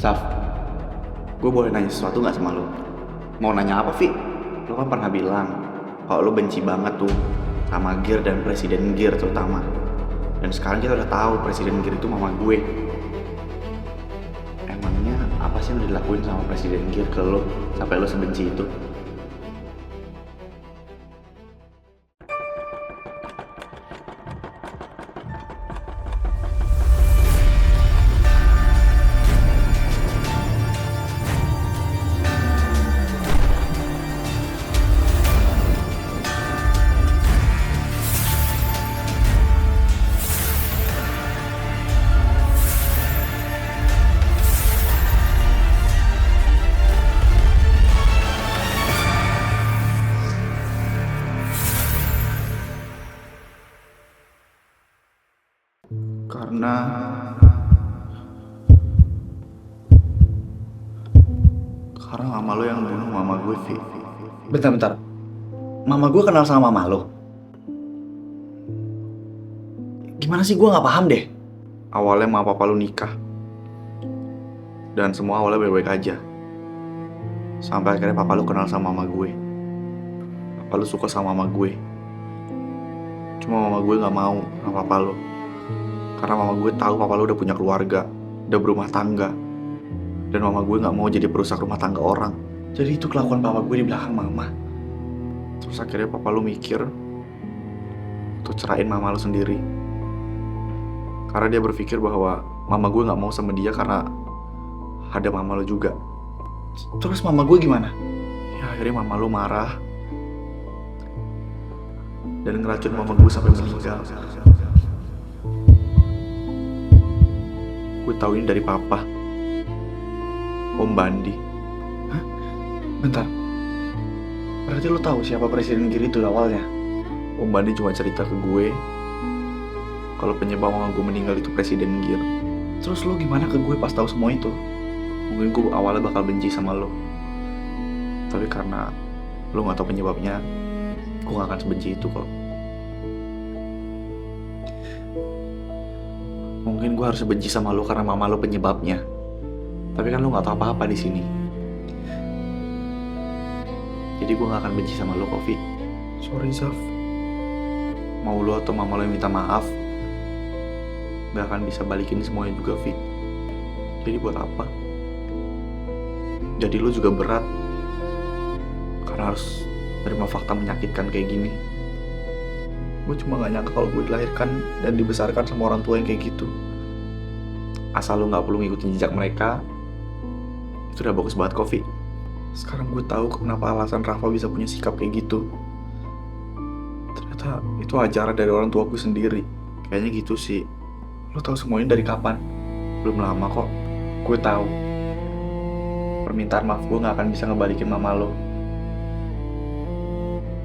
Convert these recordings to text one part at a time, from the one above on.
Saf, gue boleh nanya sesuatu gak sama lo? Mau nanya apa, Vi? Lo kan pernah bilang kalau lo benci banget tuh sama Gir dan Presiden Gir terutama. Dan sekarang kita udah tahu Presiden Gir itu mama gue. Emangnya apa sih yang udah dilakuin sama Presiden Gir ke lo sampai lo sebenci itu? Karena mama lo yang bunuh mama gue, Vi. Bentar. Mama gue kenal sama mama lo? Gimana sih, gue gak paham deh. Awalnya mama papa lo nikah. Dan semua awalnya baik-baik aja. Sampai akhirnya papa lo kenal sama mama gue. Papa lo suka sama mama gue. Cuma mama gue gak mau sama papa lo. Karena mama gue tahu papa lo udah punya keluarga, udah berumah tangga. Dan mama gue gak mau jadi perusak rumah tangga orang. Jadi itu kelakuan papa gue di belakang mama. Terus akhirnya papa lo mikir untuk cerain mama lo sendiri. Karena dia berpikir bahwa mama gue gak mau sama dia karena ada mama lo juga. Terus mama gue gimana? Ya akhirnya mama lo marah dan ngeracun mama gue sampai meninggal. Gue tahu ini dari papa, Om Bandi. Hah? Bentar. Berarti lo tahu siapa Presiden Giri itu awalnya? Om Bandi cuma cerita ke gue kalau penyebab mama gue meninggal itu Presiden Gir. Terus lo gimana ke gue pas tahu semua itu? Mungkin gue awalnya bakal benci sama lo, tapi karena lo gak tahu penyebabnya, gue gak akan sebenci itu kok. Mungkin gue harus benci sama lo karena mama lo penyebabnya, tapi kan lo gak tahu apa-apa di sini. Jadi gue gak akan benci sama lo, Kofi. Sorry, Saf. Mau lo atau mama lo yang minta maaf, gak akan bisa balikin semuanya juga, Vi. Jadi buat apa? Jadi lo juga berat karena harus terima fakta menyakitkan kayak gini. Gue cuma gak nyangka kalau gue dilahirkan dan dibesarkan sama orang tua yang kayak gitu. Asal lo gak perlu ngikutin jejak mereka, itu udah bagus banget, Kofi. Sekarang gue tahu kenapa alasan Rafa bisa punya sikap kayak gitu. Ternyata itu ajaran dari orang tua gue sendiri. Kayaknya gitu sih. Lo tahu semuanya dari kapan? Belum lama kok. Gue tahu permintaan maaf gue gak akan bisa ngebalikin mama lo.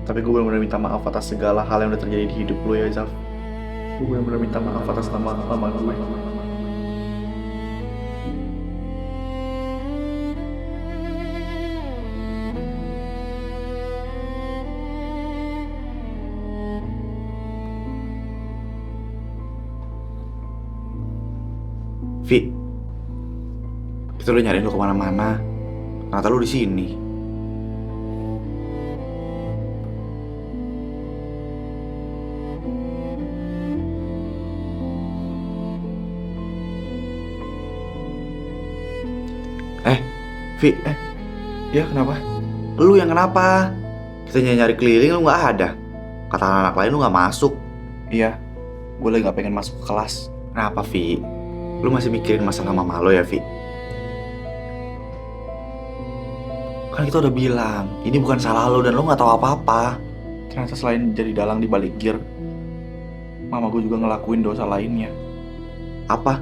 Tapi gue benar-benar minta maaf atas segala hal yang udah terjadi di hidup lo ya, Zaf. Gue benar-benar minta maaf atas nama mama gue. Vi, kita udah nyariin lo kemana-mana. Ternyata lo di sini. Vi, Ya, kenapa? lu yang kenapa? Kita nyari keliling lu nggak ada. Kata anak lain lu nggak masuk. Iya, gue lagi gak pengen masuk ke kelas. Kenapa, Vi? Lu masih mikirin masalah mama lo ya, Vi? Kan kita udah bilang, ini bukan salah lo dan lo nggak tahu apa-apa. Ternyata selain jadi dalang di balik Gir, mama gue juga ngelakuin dosa lainnya. Apa?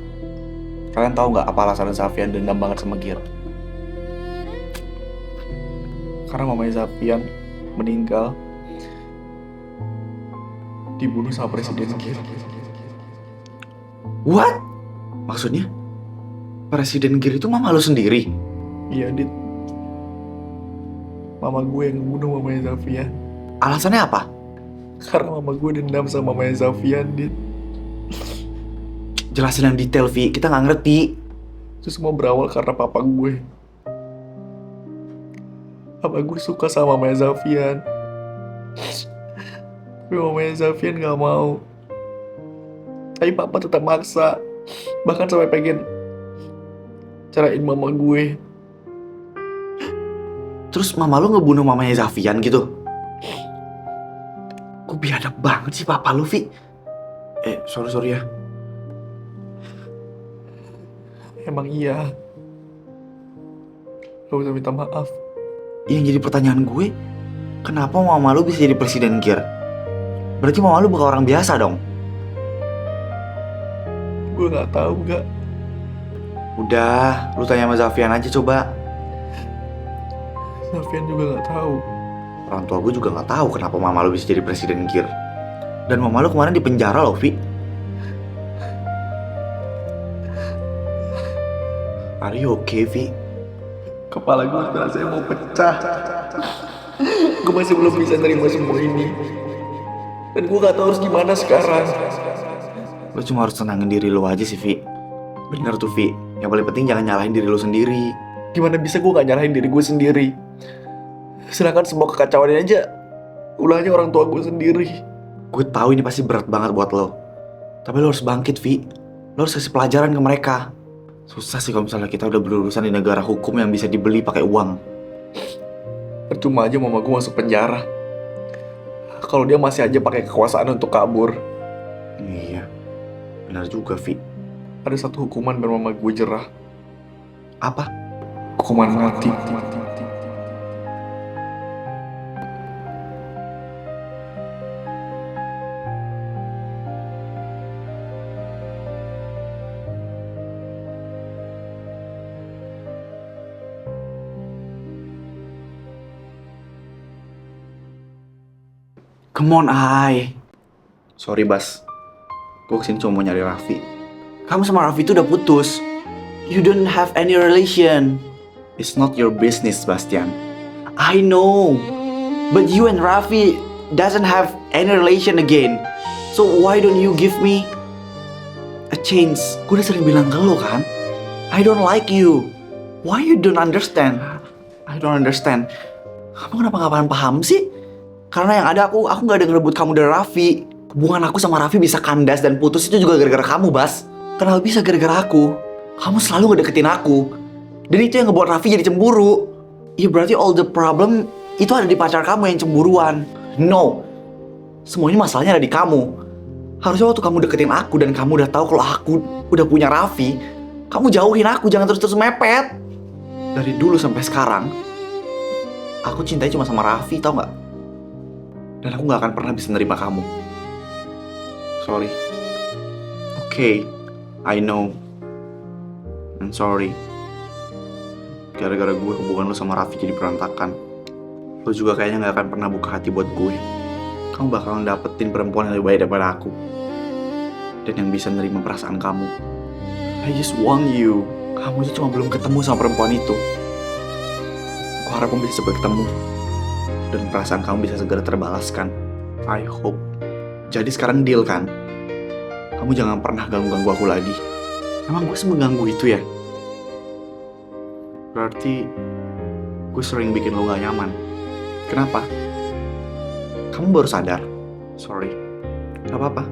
Kalian tahu nggak apa alasan Safian dendam banget sama Gir? Karena mamanya Safian meninggal dibunuh sama Presiden Gir. What? Maksudnya? Presiden Gir itu mama lo sendiri? Iya, Dit. Mama gue yang ngebunuh mamanya Safian. Alasannya apa? Karena mama gue dendam sama mamanya Safian, Dit. Jelasin yang detail, Vi. Kita nggak ngerti. Itu semua berawal karena papa gue. Papa gue suka sama mamanya Zafian. Tapi mamanya Zafian gak mau. Tapi papa tetap maksa. Bahkan sampai pengen cerain mama gue. Terus mama lu ngebunuh mamanya Zafian gitu? Kok biadab banget sih papa lu, Vi? Sorry ya. Emang iya. Gak usah minta maaf. Yang jadi pertanyaan gue, kenapa mama lu bisa jadi presiden Gir? Berarti mama lu bukan orang biasa dong? Gue gak tahu gak. Udah, lu tanya sama Zafian aja coba. Zafian juga gak tahu. Orang tua gue juga gak tahu kenapa mama lu bisa jadi presiden Gir. Dan mama lu kemarin di penjara loh, Vi. Are you okay, Vi? Kepala gue rasanya mau pecah. Gue masih belum bisa nerima semua ini. Dan gue gak tahu harus gimana sekarang. Lu cuma harus tenangin diri lu aja sih, Vi. Bener tuh, Vi. Yang paling penting jangan nyalahin diri lu sendiri. Gimana bisa gue gak nyalahin diri gue sendiri? Sedangkan semua kekacauan ini aja ulahnya orang tua gue sendiri. Gue tahu ini pasti berat banget buat lo. Tapi lo harus bangkit, Vi. Lo harus kasih pelajaran ke mereka. Susah sih kalau misalnya kita udah berurusan di negara hukum yang bisa dibeli pakai uang. Percuma aja mama gue masuk penjara. Kalau dia masih aja pakai kekuasaan untuk kabur. Iya, benar juga, Vi. Ada satu hukuman biar mama gue jerah. Apa? Hukuman mati. Come on, Ai. Sorry, Bas. Gue kesini cuma mau nyari Raffi. Kamu sama Raffi itu udah putus. You don't have any relation. It's not your business, Bastian. I know. But you and Raffi doesn't have any relation again. So why don't you give me a chance? Gue udah sering bilang ke lo kan. I don't like you. Why you don't understand? I don't understand. Kamu kenapa gak paham sih? Karena yang ada aku gak ada ngerebut kamu dari Raffi. Hubungan aku sama Raffi bisa kandas dan putus itu juga gara-gara kamu, Bas. Kenapa bisa gara-gara aku? Kamu selalu ngedeketin aku. Dan itu yang ngebuat Raffi jadi cemburu. Ya berarti all the problem itu ada di pacar kamu yang cemburuan. No. Semuanya masalahnya ada di kamu. Harusnya waktu kamu deketin aku dan kamu udah tahu kalau aku udah punya Raffi, kamu jauhin aku, jangan terus-terus mepet. Dari dulu sampai sekarang, aku cintai cuma sama Raffi, tau gak? Dan aku gak akan pernah bisa nerima kamu. Sorry. Okay, I know. I'm sorry. Gara-gara gue hubungan lo sama Raffi jadi berantakan. Lo juga kayaknya gak akan pernah buka hati buat gue. Kamu bakalan dapetin perempuan yang lebih baik daripada aku. Dan yang bisa nerima perasaan kamu. I just want you. Kamu itu cuma belum ketemu sama perempuan itu. Aku harap kamu bisa segera ketemu. Dan perasaan kamu bisa segera terbalaskan. I hope. Jadi sekarang deal kan? Kamu jangan pernah ganggu-ganggu aku lagi. Emang gue mengganggu itu ya? Berarti gue sering bikin lo gak nyaman. Kenapa? Kamu baru sadar? Sorry. Gak apa-apa.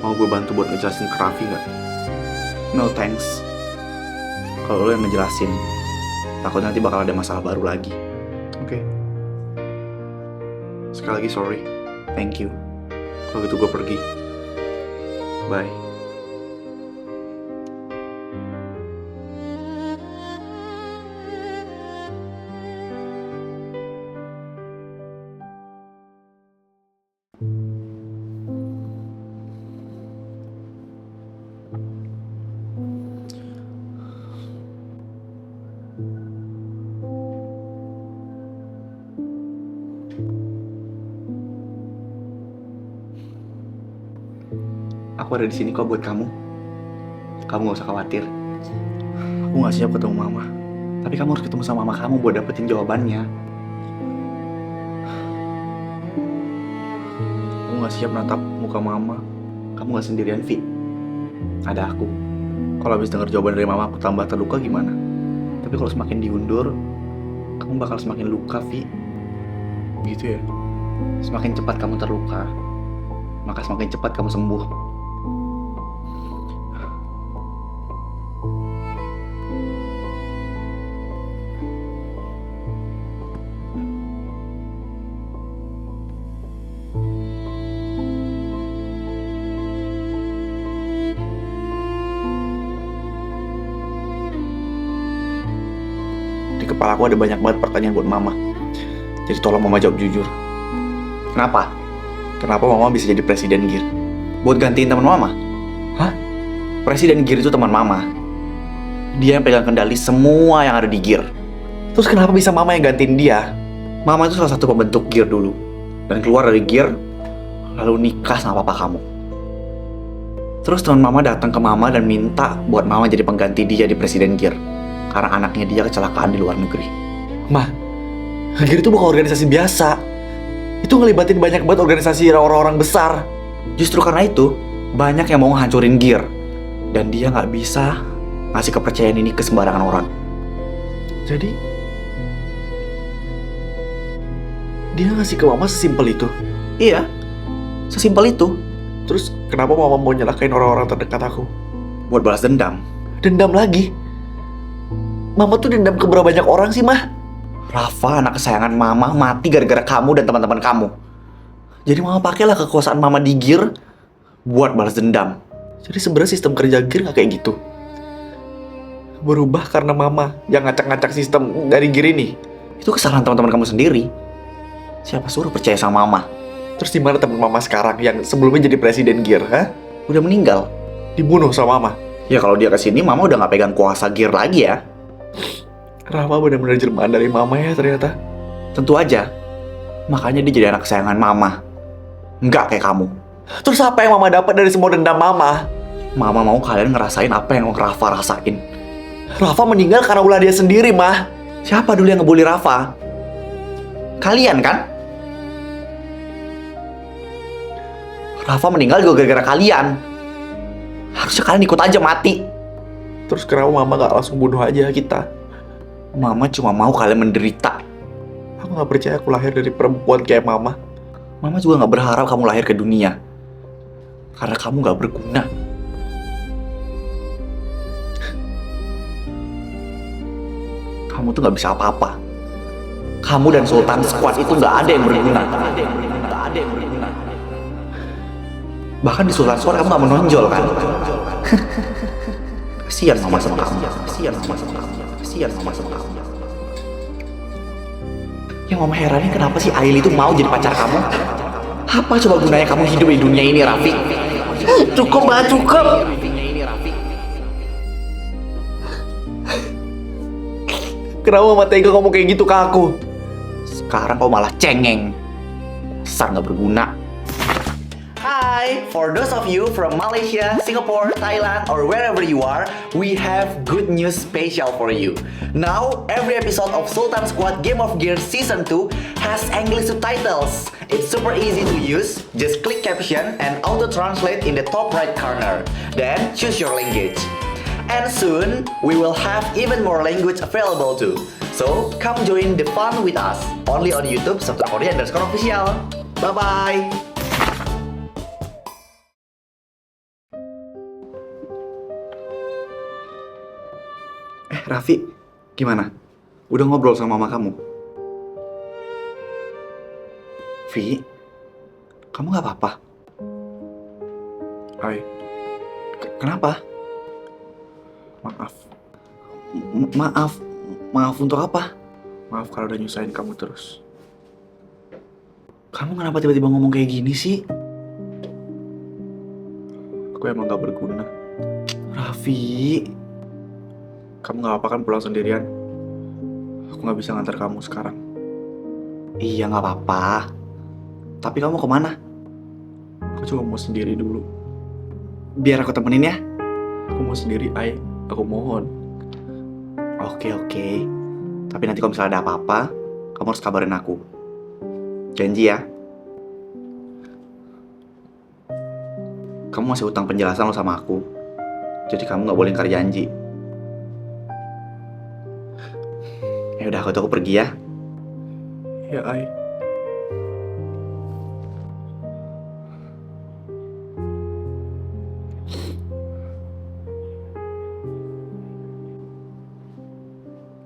Mau gue bantu buat ngejelasin ke Raffi gak? No thanks. Kalau lo yang ngejelasin, takutnya nanti bakal ada masalah baru lagi. Oke. Sekali lagi sorry. Thank you. Kalau gitu gue pergi. Bye. Aku ada di sini kok buat kamu. Kamu gak usah khawatir. Aku gak siap ketemu mama. Tapi kamu harus ketemu sama mama kamu buat dapetin jawabannya. Aku gak siap natap muka mama. Kamu gak sendirian, Vi. Ada aku. Kalau habis dengar jawaban dari mama aku tambah terluka gimana? Tapi kalau semakin diundur, kamu bakal semakin luka, Vi. Gitu ya? Semakin cepat kamu terluka, maka semakin cepat kamu sembuh. Di kepala aku ada banyak banget pertanyaan buat mama. Jadi tolong mama jawab jujur. Kenapa? Kenapa mama bisa jadi presiden Gir? Buat gantiin teman mama? Hah? Presiden Gir itu teman mama. Dia yang pegang kendali semua yang ada di Gir. Terus kenapa bisa mama yang gantiin dia? Mama itu salah satu pembentuk Gir dulu. Dan keluar dari Gir, lalu nikah sama papa kamu. Terus teman mama datang ke mama dan minta buat mama jadi pengganti dia di presiden Gir. Karena anaknya dia kecelakaan di luar negeri. Ma, Gir itu bukan organisasi biasa. Itu ngelibatin banyak banget organisasi orang-orang besar. Justru karena itu, banyak yang mau ngancurin Gir. Dan dia nggak bisa ngasih kepercayaan ini ke sembarangan orang. Jadi, dia ngasih ke mama sesimpel itu? Iya, sesimpel itu. Terus kenapa mama mau nyelakain orang-orang terdekat aku? Buat balas dendam. Dendam lagi? Mama tuh dendam ke berapa banyak orang sih, Mah? Rafa, anak kesayangan mama, mati gara-gara kamu dan teman-teman kamu. Jadi mama pakailah kekuasaan mama di Gir buat balas dendam. Jadi sebenarnya sistem kerja Gir nggak kayak gitu. Berubah karena mama yang ngacak-ngacak sistem dari Gir ini. Itu kesalahan teman-teman kamu sendiri. Siapa suruh percaya sama mama? Terus di mana teman mama sekarang yang sebelumnya jadi presiden Gir, ha? Udah meninggal. Dibunuh sama mama. Ya kalau dia kesini, mama udah nggak pegang kuasa Gir lagi ya. Rafa benar-benar jelmaan dari mama ya ternyata. Tentu aja. Makanya dia jadi anak kesayangan mama. Nggak kayak kamu. Terus apa yang mama dapat dari semua dendam mama? Mama mau kalian ngerasain apa yang Rafa rasain. Rafa meninggal karena ulah dia sendiri, Mah. Siapa dulu yang ngebully Rafa? Kalian kan? Rafa meninggal juga gara-gara kalian. Harusnya kalian ikut aja mati. Terus kenapa mama gak langsung bunuh aja kita? Mama cuma mau kalian menderita. Aku gak percaya aku lahir dari perempuan kayak mama. Mama juga gak berharap kamu lahir ke dunia. Karena kamu gak berguna. Kamu tuh gak bisa apa-apa. Kamu dan Sultan Squad itu gak ada yang berguna. Bahkan di Sultan Squad kamu gak menonjol kan? Kasian mama sama kamu. Kasian mama sama kamu. Kasian mama sama kamu. Yang mama heranin kenapa sih Aili itu mau jadi pacar kamu? Apa coba gunanya kamu hidup di dunia ini, Rafi? Cukup banget, cukup. Kenapa mama tega ngomong kayak gitu ke aku? Sekarang kau malah cengeng. Dasar gak berguna. Hi, for those of you from Malaysia, Singapore, Thailand, or wherever you are, we have good news special for you. Now, every episode of Sultan Squad Game of Gears Season 2 has English subtitles. It's super easy to use. Just click caption and auto-translate in the top right corner. Then, choose your language. And soon, we will have even more language available too. So, come join the fun with us. Only on YouTube, @Korea_official. Bye-bye! Raffi, gimana? Udah ngobrol sama mama kamu? Vi, kamu gak apa-apa? Hai. Kenapa? Maaf. Maaf. Maaf untuk apa? Maaf kalau udah nyusahin kamu terus. Kamu kenapa tiba-tiba ngomong kayak gini sih? Aku emang gak berguna. Raffi, kamu gak apa kan pulang sendirian? Aku gak bisa ngantar kamu sekarang. Iya gak apa-apa. Tapi kamu kemana? Aku cuma mau sendiri dulu. Biar aku temenin ya. Aku mau sendiri, Ai. Aku mohon. Oke. Tapi nanti kalau misalnya ada apa-apa, kamu harus kabarin aku. Janji ya. Kamu masih utang penjelasan lo sama aku. Jadi kamu nggak boleh ingkar janji. Ya udah, aku pergi ya. Ya, Ai.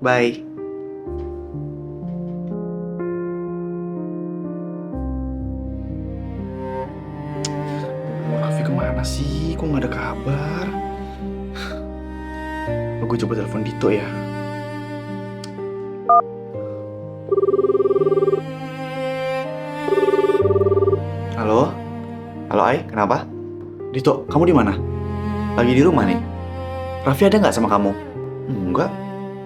Bye. Raffi kemana sih? Kok nggak ada kabar? Gue coba telepon Dito ya. Halo? Halo Ai, kenapa? Dito, kamu di mana? Lagi di rumah nih. Raffi ada nggak sama kamu? Enggak.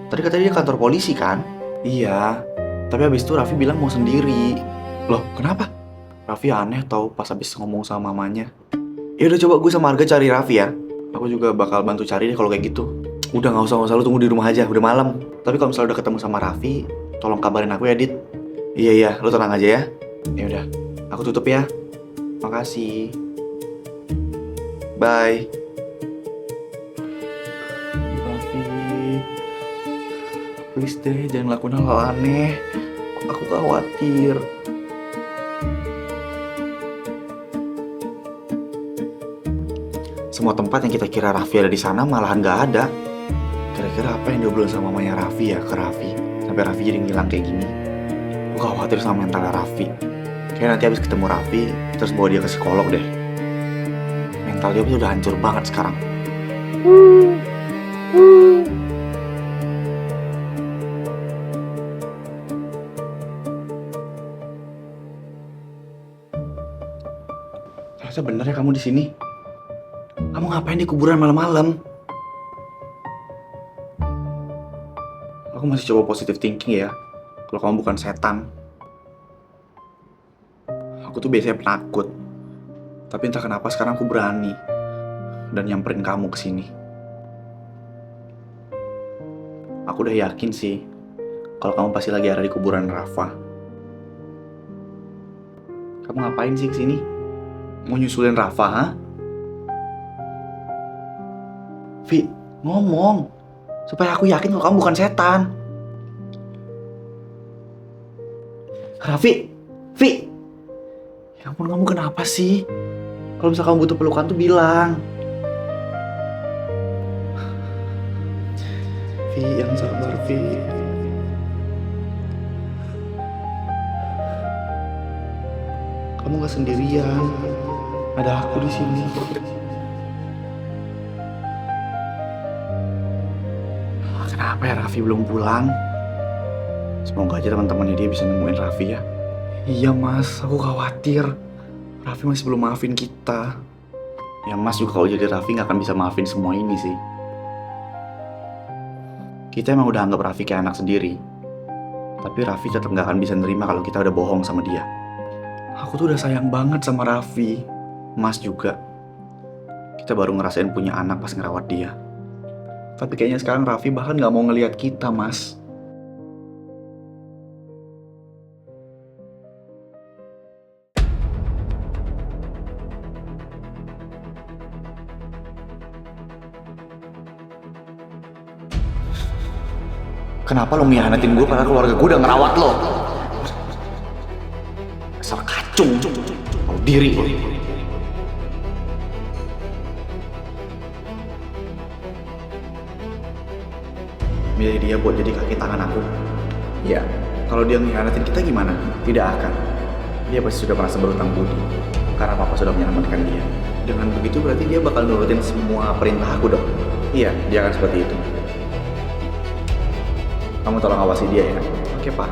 Tadi katanya dia kantor polisi kan? Iya, tapi habis itu Raffi bilang mau sendiri. Loh, kenapa? Raffi aneh tau pas habis ngomong sama mamanya. Ya udah, coba gue sama Arga cari Raffi ya. Aku juga bakal bantu cari deh kalau kayak gitu. Udah nggak usah, lu tunggu di rumah aja, udah malam. Tapi kalau misalnya udah ketemu sama Raffi, tolong kabarin aku ya, Dit. Iya, lu tenang aja ya. Ya udah, Aku tutup ya. makasih. Bye. Raffi, please deh jangan lakuin hal aneh. Aku khawatir. Semua tempat yang kita kira Raffi ada di sana malahan nggak ada. Kira-kira apa yang diobrolin sama mamanya Raffi ya ke Raffi sampai Raffi jadi ngilang kayak gini? Aku khawatir sama mentalnya Raffi. Kayak nanti habis ketemu Raffi terus bawa dia ke psikolog deh. Mental dia udah hancur banget sekarang. Ternyata bener ya kamu di sini. Kamu ngapain di kuburan malam-malam? Aku masih coba positive thinking ya. Kalau kamu bukan setan. Aku tuh biasanya penakut. Tapi entah kenapa sekarang aku berani dan nyamperin kamu ke sini. Aku udah yakin sih kalau kamu pasti lagi ada di kuburan Rafa. Kamu ngapain sih kesini? Mau nyusulin Rafa, ha? Vi, ngomong supaya aku yakin kalau kamu bukan setan. Raffi, Vi, ya ampun, kamu kenapa sih? Kalau misalnya kamu butuh pelukan tuh bilang. Vi, yang sabar, Vi. Kamu gak sendirian. Ada aku di sini. Kenapa ya Raffi belum pulang? Semoga aja teman-temannya dia bisa nemuin Raffi ya. Iya mas, aku khawatir Raffi masih belum maafin kita. Ya Mas juga kalau jadi Raffi nggak akan bisa maafin semua ini sih. Kita emang udah anggap Raffi kayak anak sendiri. Tapi Raffi tetap nggak akan bisa nerima kalau kita udah bohong sama dia. Aku tuh udah sayang banget sama Raffi. Mas juga. Kita baru ngerasain punya anak pas ngerawat dia. Tapi kayaknya sekarang Raffi bahkan gak mau ngelihat kita, Mas. Kenapa lo ngianatin gue padahal keluarga gue udah ngerawat lo? Asal kacung, tahu diri lo. Milih dia buat jadi kaki tangan aku. Ya, kalau dia ngianatin kita gimana? Tidak akan. Dia pasti sudah merasa berutang budi karena papa sudah menyelamatkan dia. Dengan begitu berarti dia bakal nurutin semua perintah aku dong. Iya, dia akan seperti itu. Kamu tolong awasi dia ya. Oke, Pak.